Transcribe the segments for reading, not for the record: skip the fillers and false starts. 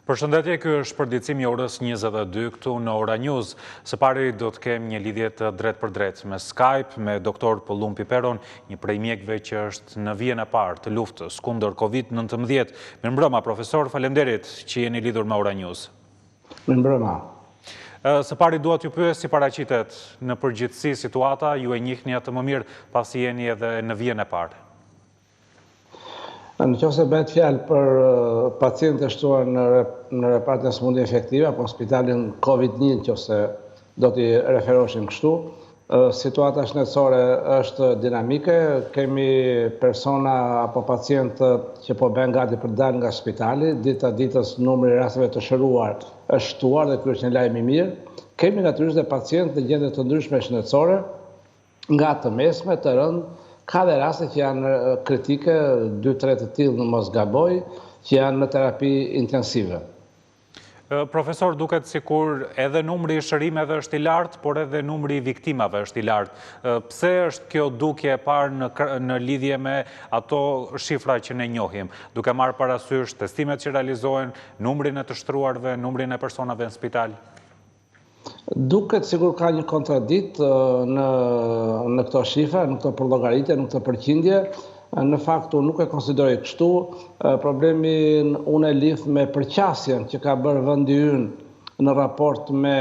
Përshëndetje, ky është shpërndicimi i orës 22 këtu në Ora News. Së pari do të kem një lidhje të drejt për drejt me Skype me doktor Pollum Piperon, një prej mjekëve që është në vijën e parë të luftës kundër COVID-19. Mirëmbrëma, profesor, faleminderit që jeni lidhur me Ora News. Mirëmbrëma. Së pari dua t'ju pyes si paraqitet në përgjithësi situata, ju e njihni atë më mirë pasi jeni edhe në vijën e parë. Në qoftë se bëhet fjalë për pacientë të shtuar në repartin e sëmundjeve efektive apo spitalin COVID-19, nëse do t'i referoshim kështu, situata shëndetësore është dinamike, kemi persona apo pacientë që po bëhen gati për të dalë nga spitali, dita ditës numri i rasteve të shëruar është shtuar dhe ky është një lajm i mirë. Kemi natyrisht edhe pacientë në gjendje të ndryshme shëndetësore, nga të mesme, të rëndë. Ka dhe raste që janë kritike, 2-3 të tillë në mos gaboj, që janë në terapi intensive. Profesor, duket sikur edhe numri i shërimeve është i lartë, por edhe numri i viktimave është i lartë. Pse është kjo dukje e parë në lidhje me ato shifra që ne njohim, duke marrë parasysh testimet që realizohen, numrin e të shtruarve, numrin e personave në spital? Duket sigur ka një kontradikt në këto shifra, në këto përllogaritje, në këto përqindje. Në fakt, unë nuk e konsideroj kështu. Problemin unë e lidh me përqasjen që ka bërë vendi ynë në raport me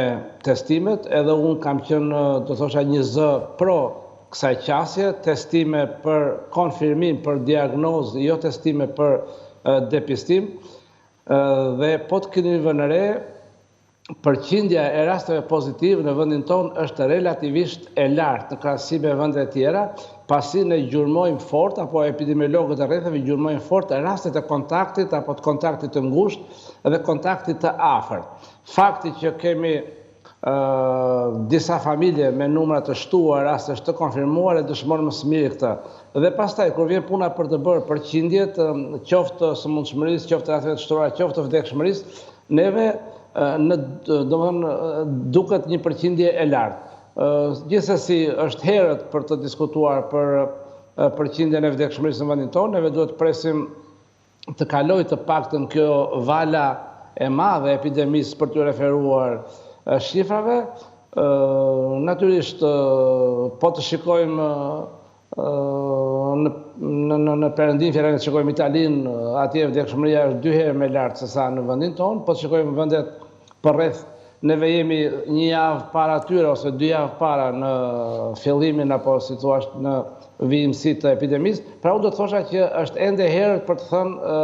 testimet, edhe unë kam qenë, do thosha, një zë pro kësaj qasje, testime për konfirmim, për diagnozë, jo testime për depistim. Dhe po të keni vënë re, përqindja e rasteve pozitive në vendin tonë është relativisht e lartë në krahasim me vende të tjera, pasi ne gjurmojmë fort, apo epidemiologët e rrethave gjurmojnë fort rastet e kontaktit apo të kontaktit të ngushtë dhe kontaktit të afërt. Fakti që kemi disa familje me numra të shtuar, raste të konfirmuar e dëshmon më së miri këtë. Dhe pastaj, kur vjen puna për të bërë përqindjet, qoftë sëmundshmërisë, qoftë rasteve të shtuara, qoftë vdekshmërisë, neve duket një përqindje e lartë. Gjithsesi është herët për të diskutuar për përqindjen e vdekshmërisë në vendin tonë, neve duhet të presim të kalojë të paktën kjo vala e madhe e epidemisë për të referuar shifrave. Natyrisht, po të shikojmë në perëndim fjalën të shikojmë Italinë, atje vdekshmëria është 2 herë më lartë se sa në vendin tonë, po të shikojmë vendet përreth, neve jemi një javë para tyre ose 2 javë para në fillimin apo si thua në vijimsi të epidemisë. Pra unë do të thosha që është ende herët për të thënë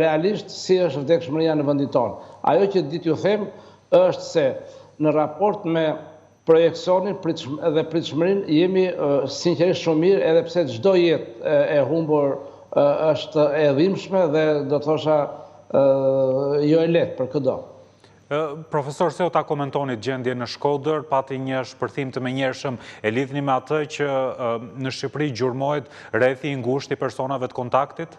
realisht si është vdekshmëria në vendin tonë. Ajo që ditë ju them është se në raport me projeksionin dhe pritshmërinë jemi sinqerisht shumë mirë, edhe pse çdo jetë e humbur është e dhimbshme dhe do të thosha jo e lehtë për çdo. Profesor, se o ta komentonit gjendje në Shkodër, pati një shpërthim të menjëhershëm, e lidhni me atë që në Shqipëri gjurmohet rrethi i ngushtë i personave të kontaktit?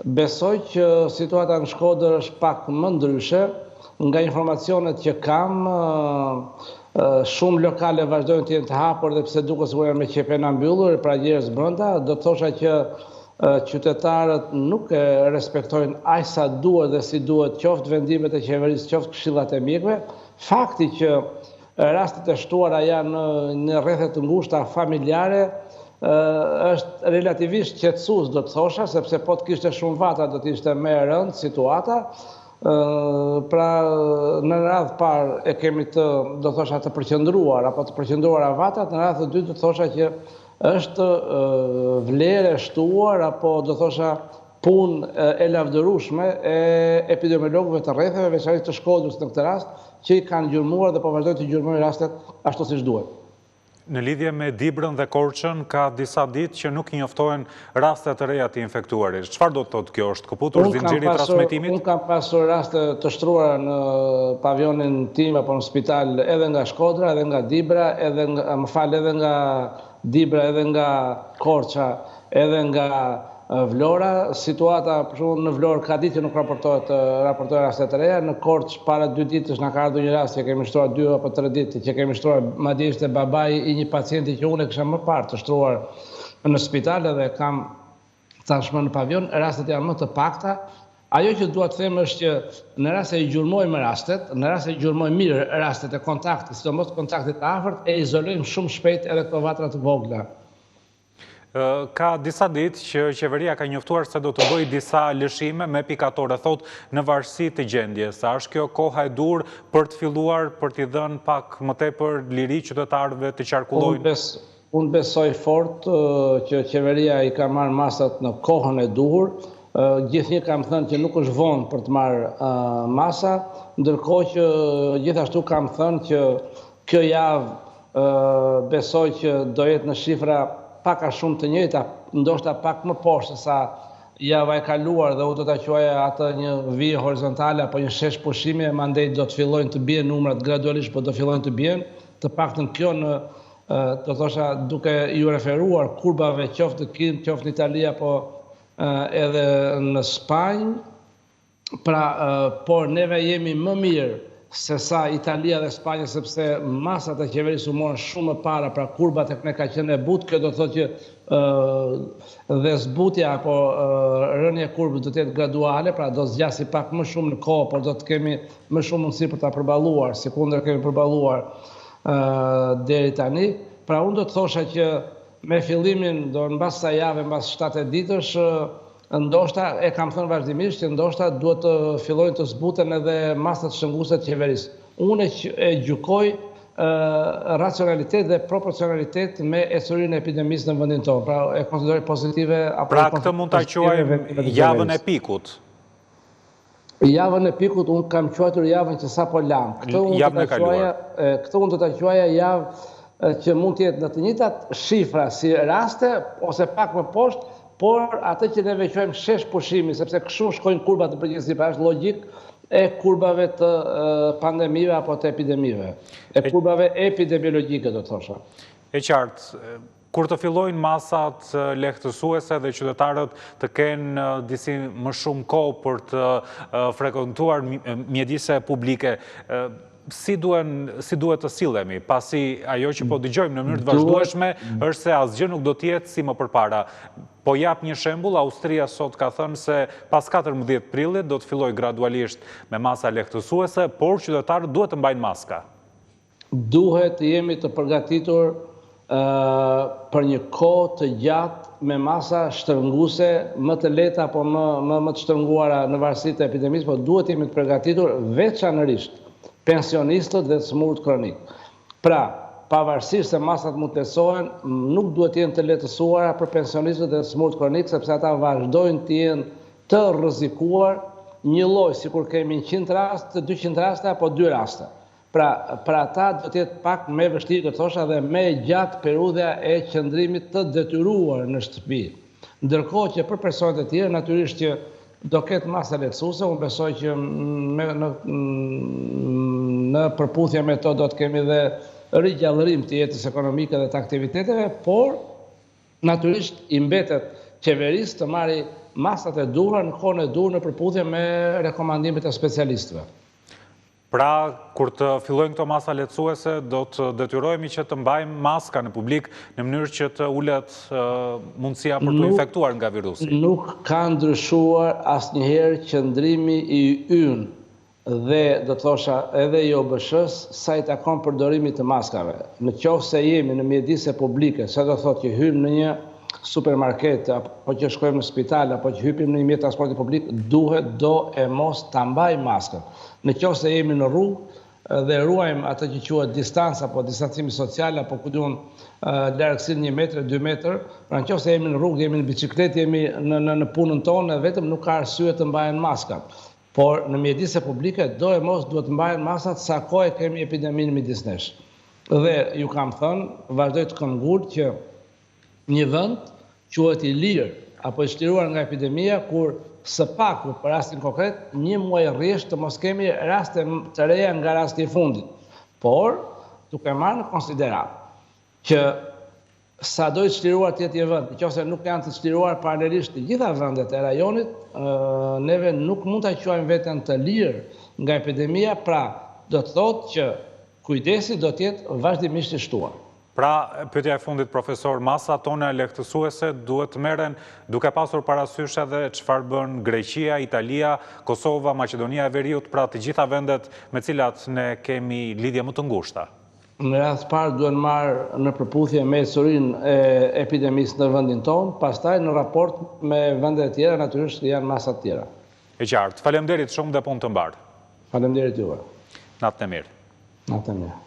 Besoj që situata në Shkodër është pak më ndryshe. Nga informacionet që kam, shumë lokale vazhdojnë të jenë të hapur dhe pse duket sikur janë me qepena mbyllur, pra njerëz brenda, do të thosha që qytetarët nuk e respektojnë aq sa duhet dhe si duhet qoftë vendimet e qeverisë, qoftë këshillat e mjekëve. Fakti që rastet e shtuara janë në rrethet të ngushta familjare është relativisht qetësues, do të thosha, sepse po të kishte shumë vata do të ishte më e rëndë situata. Pra në radhë parë e kemi të, do thosha, të përqendruar apo të përqendruara vatat, në radhë të dytë do të thosha që është vlerë e shtuar apo do thosha punë e lavdërueshme e epidemiologëve të rrethave, veçanërisht të Shkodrës në këtë rast, që i kanë gjurmuar dhe po vazhdojnë të gjurmojnë rastet ashtu siç duhet. Në lidhje me Dibrën dhe Korçën, ka disa ditë që nuk njoftohen raste të reja të infektuarit. Çfarë do të thotë kjo? Është kaputur zinxhiri i transmetimit? Unë kam pasur raste të shtruara në pavionin tim apo në spital edhe nga Shkodra, edhe nga Dibra, edhe nga Dibra, edhe nga Korça, edhe nga Vlora. Situata për shembull në Vlorë ka ditë që nuk raportohet raste të reja. Në Korçë para 2 ditësh na ka ardhur një rast që kemi shtruar 2 apo 3 ditë, që kemi shtruar madje ishte babai i një pacienti që unë kisha më parë të shtruar në spital, edhe kam tashmë në pavion. Rastet janë më të pakta. Ajo që dua të them është që në rast se i gjurmojmë rastet, në rast se i gjurmojmë mirë rastet e kontaktit, sidomos kontaktit të afërt, e izolojmë shumë shpejt edhe këto vatra të vogla. Ka disa ditë që qeveria ka njoftuar se do të bëjë disa lëshime me pikatore, thot në varësi të gjendjes. A është kjo koha e dur për të filluar, për t'i dhënë pak më tepër liri qytetarëve të qarkullojnë? Unë besoj fort që qeveria i ka marrë masat në kohën e duhur. Gjithnjë kam thënë që nuk është vonë për të marrë masa, ndërkohë që gjithashtu kam thënë që kjo javë besoj që do jetë në shifra pak a shumë të njëjta, ndoshta pak më poshtë sa java e kaluar dhe u do ta quaja atë një vijë horizontale apo një shesh pushimi, mandej do të fillojnë të bien numrat gradualisht, por do fillojnë të bien, të paktën kjo në do thosha duke ju referuar kurbave qoftë në Kinë, qoftë në Itali apo edhe në Spanjë, por neve jemi më mirë se sa Italia dhe Spanja, sepse masat e qeverisë u morën shumë më para, pra kurba tek ne ka qenë e butë, kjo do të thotë që dhe zbutja apo rënja e kurbës do të jetë graduale, pra do zgjasi pak më shumë në kohë, por do të kemi më shumë mundësi për ta përballuar, sikundër kemi përballuar deri tani. Pra unë do të thosha që me fillimin do mbas sa javë, mbas 7 ditësh, ndoshta e kam thënë vazhdimisht që ndoshta duhet të fillojnë të zbuten edhe masat shënguese të qeverisë. Unë e gjykoj racionalitet dhe proporcionalitet me ecurinë e epidemisë në vendin tonë. Pra e konsideroj pozitive. Pra këtë mund ta quajmë javën e pikut. Javën e pikut unë kam quajtur javën që sapo lam. Këtë unë do ta quaja javë që mund të jetë në të njëjtat shifra si raste ose pak më poshtë, por atë që ne quajmë shesh pushimi, sepse kështu shkojnë kurbat të përgjithësi, pra është logjik e kurbave të pandemive apo të epidemive, e kurbave epidemiologjike do të thosha. E qartë, kur të fillojnë masat lehtësuese dhe qytetarët të kenë disi më shumë kohë për të frekuentuar mjedise publike, si duhet të sillemi, pasi ajo që po dëgjojmë në mënyrë të vazhdueshme është se asgjë nuk do të jetë si më përpara. Po jap një shembull, Austria sot ka thënë se pas 14 prillit do të fillojë gradualisht me masa lehtësuese, por qytetarët duhet të mbajnë maska. Duhet të jemi të përgatitur për një kohë të gjatë me masa shtrënguese më të lehta apo më të shtrënguara në varësi të epidemisë, por duhet të jemi të përgatitur veçanërisht pensionistët dhe të smurët kronik. Pra, pavarësisht se masat mund të lehtësohen, nuk duhet të jenë të lehtësuara për pensionistët dhe të smurët kronik, sepse ata vazhdojnë të jenë të rrezikuar një lloj, sikur kemi 100 raste, 200 raste apo 2 raste. Pra ata do të jetë pak më vështirë të thosha dhe më gjatë periudha e qëndrimit të detyruar në shtëpi. Ndërkohë që për personat e tjerë natyrisht që do ketë masa lehtësuese, unë besoj që në përputhje me to do të kemi dhe rigjallërim të jetës ekonomike dhe të aktiviteteve, por natyrisht i mbetet qeverisë të marrë masat e duhura në kohën e duhur në përputhje me rekomandimet e specialistëve. Pra, kur të fillojnë këto masa lehtësuese, do të detyrohemi që të mbajmë maska në publik në mënyrë që të ulet mundësia për të infektuar nga virusi. Nuk ka ndryshuar asnjëherë qëndrimi i ynë dhe do të thosha edhe i OBSH-s sa i takon përdorimit të maskave. Në qoftë se jemi në mjedise publike, sa do thotë që hyjmë në një supermarket, apo që shkojmë në spital, apo që hypim në një mjet transporti publik, duhet do e mos ta mbajmë maskën. Në qoftë se jemi në rrugë dhe ruajmë atë që quhet distanca apo distancimi social apo ku duam largësinë 1 metër, 2 metër, pra në qoftë se jemi në rrugë, jemi në bicikletë, jemi në punën tonë, vetëm nuk ka arsye të mbajnë maskat. Por në mjedise publike do e mos duhet të mbajnë masat sa kohë kemi epideminë midis nesh. Dhe ju kam thënë, vazhdoj të kam ngurt që një vend quhet i lirë apo i çliruar nga epidemia kur së paku për rastin konkret, 1 muaj rresht të mos kemi raste të reja nga rasti i fundit. Por, duke marrë në konsiderat që sa do i çliruar të jetë një vend, nëse nuk janë të çliruar paralelisht të gjitha vendet e rajonit, neve nuk mund ta quajmë veten të lirë nga epidemia, pra do të thotë që kujdesi do të jetë vazhdimisht i shtuar. Pra, pyetja e fundit, profesor, masa tona lehtësuese duhet merren duke pasur parasysh edhe çfarë bën Greqia, Italia, Kosova, Maqedonia e Veriut, pra të gjitha vendet me cilat ne kemi lidhje më të ngushta. Në radhë parë duhen marrë në përputhje me ecurinë e epidemisë në vendin tonë, pastaj në raport me vendet tjera, natyrisht janë masa të tjera. E qartë. Faleminderit shumë dhe punë të mbarë. Faleminderit juve. Natën e mirë. Natën e mirë.